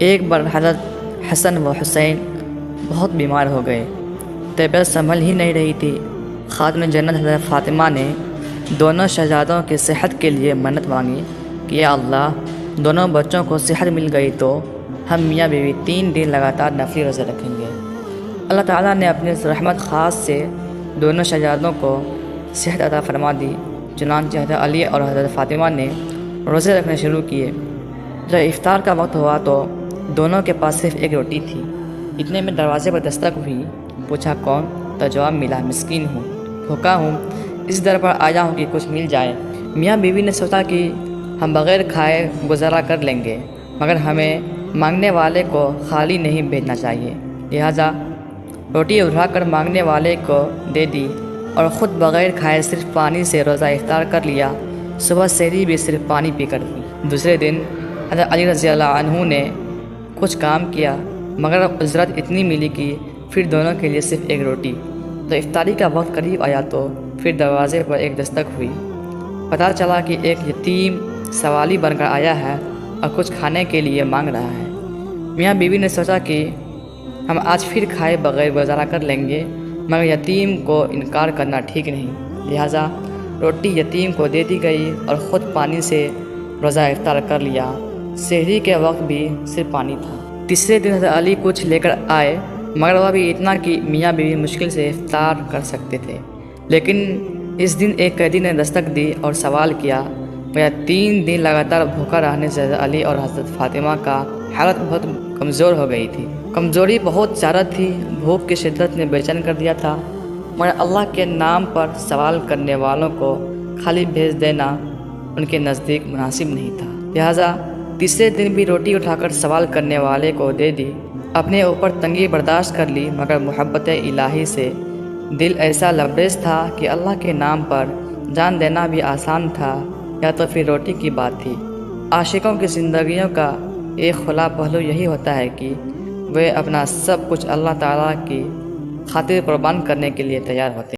ایک بار حضرت حسن و حسین بہت بیمار ہو گئے، طبیعت سنبھل ہی نہیں رہی تھی۔ خاتون جنت حضرت فاطمہ نے دونوں شہزادوں کی صحت کے لیے منت مانگی کہ یا اللہ، دونوں بچوں کو صحت مل گئی تو ہم میاں بیوی 3 دن لگاتار نفلی روزے رکھیں گے۔ اللہ تعالیٰ نے اپنی رحمت خاص سے دونوں شہزادوں کو صحت عطا فرما دی۔ چنانچہ حضرت علی اور حضرت فاطمہ نے روزے رکھنے شروع کیے۔ جب افطار کا وقت ہوا تو دونوں کے پاس صرف ایک روٹی تھی۔ اتنے میں دروازے پر دستک ہوئی۔ پوچھا کون؟ تو جواب ملا مسکین ہوں، بھوکا ہوں، اس در پر آیا ہوں کہ کچھ مل جائے۔ میاں بیوی نے سوچا کہ ہم بغیر کھائے گزارا کر لیں گے، مگر ہمیں مانگنے والے کو خالی نہیں بھیجنا چاہیے، لہٰذا روٹی اٹھا کر مانگنے والے کو دے دی اور خود بغیر کھائے صرف پانی سے روزہ افطار کر لیا۔ صبح سحری بھی صرف پانی پی کر دی۔ دوسرے دن حضرت علی رضی اللہ عنہ نے کچھ کام کیا، مگر اجرت اتنی ملی کہ پھر دونوں کے لیے صرف ایک روٹی۔ جب افطاری کا وقت قریب آیا تو پھر دروازے پر ایک دستک ہوئی۔ پتہ چلا کہ ایک یتیم سوالی بن کر آیا ہے اور کچھ کھانے کے لیے مانگ رہا ہے۔ میاں بیوی نے سوچا کہ ہم آج پھر کھائے بغیر گزارا کر لیں گے، مگر یتیم کو انکار کرنا ٹھیک نہیں، لہٰذا روٹی یتیم کو دے دی گئی اور خود پانی سے روزہ افطار کر لیا۔ سحری کے وقت بھی صرف پانی تھا۔ تیسرے دن حضرت علی کچھ لے کر آئے، مگر وہ بھی اتنا کہ میاں بیوی مشکل سے افطار کر سکتے تھے۔ لیکن اس دن ایک قیدی نے دستک دی اور سوال کیا۔ گویا 3 دن لگاتار بھوکا رہنے سے حضرت علی اور حضرت فاطمہ کا حالت بہت کمزور ہو گئی تھی۔ کمزوری بہت زیادہ تھی، بھوک کی شدت نے بے چین کر دیا تھا، مگر اللہ کے نام پر سوال کرنے والوں کو خالی بھیج دینا ان کے نزدیک مناسب نہیں تھا، لہٰذا تیسرے دن بھی روٹی اٹھا کر سوال کرنے والے کو دے دی۔ اپنے اوپر تنگی برداشت کر لی، مگر محبت الہی سے دل ایسا لبریز تھا کہ اللہ کے نام پر جان دینا بھی آسان تھا، یا تو پھر روٹی کی بات تھی۔ عاشقوں کی زندگیوں کا ایک کھلا پہلو یہی ہوتا ہے کہ وہ اپنا سب کچھ اللہ تعالیٰ کی خاطر قربان کرنے کے لیے تیار ہوتے ہیں۔